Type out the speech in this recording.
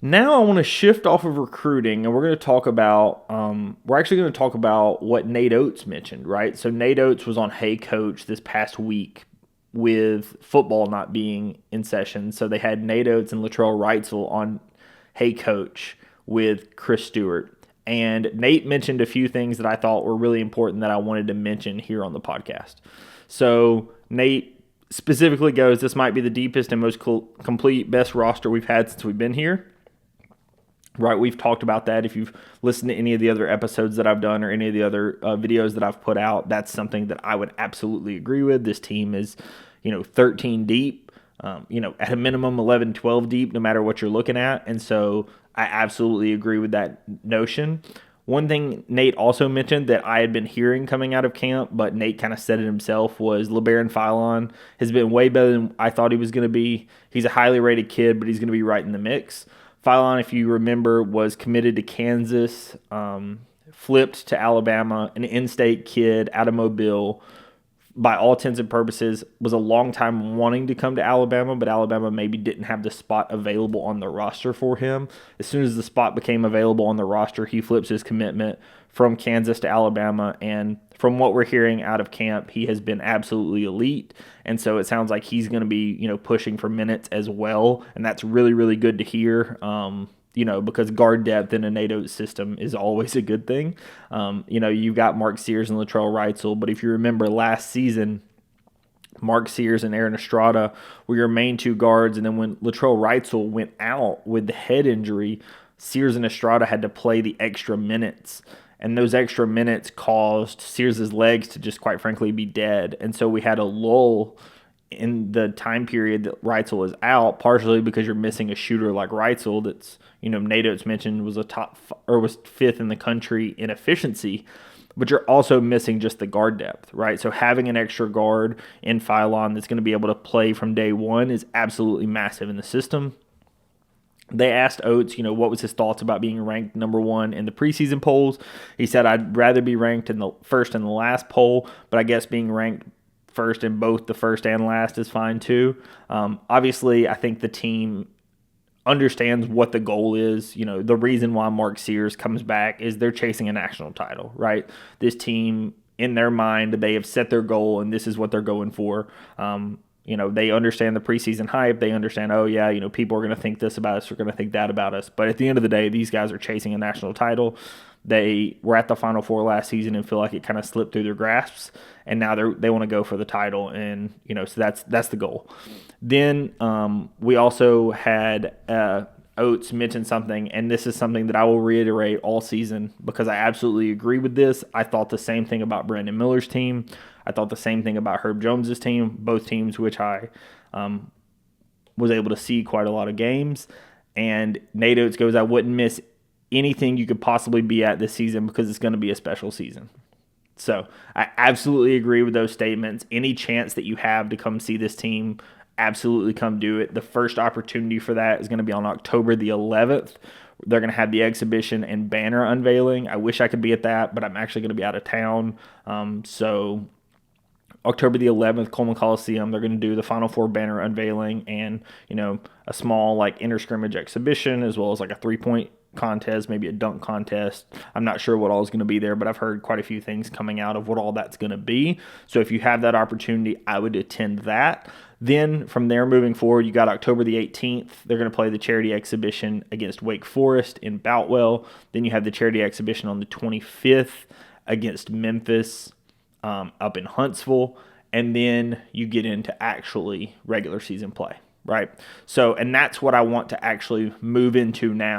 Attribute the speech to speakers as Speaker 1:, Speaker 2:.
Speaker 1: Now I want to shift off of recruiting, and we're going to talk about we're actually going to talk about what Nate Oats mentioned, right? So Nate Oats was on Hey Coach this past week with football not being in session. So they had Nate Oats and Latrell Wrightsville on Hey Coach with Chris Stewart. And Nate mentioned a few things that I thought were really important that I wanted to mention here on the podcast. So Nate specifically goes, this might be the deepest and most complete, best roster we've had since we've been here. Right, we've talked about that. If you've listened to any of the other episodes that I've done or any of the other videos that I've put out, that's something that I would absolutely agree with. This team is, 13 deep, at a minimum 11, 12 deep, no matter what you're looking at. And so I absolutely agree with that notion. One thing Nate also mentioned that I had been hearing coming out of camp, but Nate kind of said it himself, was LeBaron Philon has been way better than I thought he was going to be. He's a highly rated kid, but he's going to be right in the mix. Philon, if you remember, was committed to Kansas, flipped to Alabama, an in-state kid out of Mobile. By all intents and purposes, was a long time wanting to come to Alabama, but Alabama maybe didn't have the spot available on the roster for him. As soon as the spot became available on the roster, he flips his commitment from Kansas to Alabama, and from what we're hearing out of camp, he has been absolutely elite, and so it sounds like he's going to be, pushing for minutes as well, and that's really, really good to hear. Because guard depth in a Nate Oats system is always a good thing. You've got Mark Sears and Latrell Wrightsville, but if you remember last season, Mark Sears and Aaron Estrada were your main two guards, and then when Latrell Wrightsville went out with the head injury, Sears and Estrada had to play the extra minutes, and those extra minutes caused Sears' legs to just, quite frankly, be dead, and so we had a lull in the time period that Wrightsville is out, partially because you're missing a shooter like Wrightsville that's, Nate Oats mentioned was fifth in the country in efficiency, but you're also missing just the guard depth, right? So having an extra guard in Philon that's going to be able to play from day one is absolutely massive in the system. They asked Oats, what was his thoughts about being ranked number one in the preseason polls. He said, I'd rather be ranked in the first and the last poll, but I guess being ranked first in both the first and last is fine too. Obviously, I think the team understands what the goal is. The reason why Mark Sears comes back is they're chasing a national title, right? This team, in their mind, they have set their goal, and this is what they're going for. They understand the preseason hype. They understand, people are going to think this about us, they're going to think that about us. But at the end of the day, these guys are chasing a national title. They were at the Final Four last season and feel like it kind of slipped through their grasps, and now they want to go for the title, and so that's the goal. Then we also had Oats mention something, and this is something that I will reiterate all season because I absolutely agree with this. I thought the same thing about Brandon Miller's team. I thought the same thing about Herb Jones's team, both teams which I was able to see quite a lot of games. And Nate Oats goes, I wouldn't miss anything you could possibly be at this season because it's going to be a special season. So I absolutely agree with those statements. Any chance that you have to come see this team, absolutely come do it. The first opportunity for that is going to be on October the 11th. They're going to have the exhibition and banner unveiling. I wish I could be at that, but I'm actually going to be out of town. So October the 11th, Coleman Coliseum, they're going to do the Final Four banner unveiling and, a small inter-scrimmage exhibition as well as a 3-point contest, maybe a dunk contest. I'm not sure what all is going to be there, but I've heard quite a few things coming out of what all that's going to be. So if you have that opportunity, I would attend that. Then from there moving forward, you got October the 18th. They're going to play the charity exhibition against Wake Forest in Boutwell. Then you have the charity exhibition on the 25th against Memphis up in Huntsville. And then you get into actually regular season play. Right. So, and that's what I want to actually move into now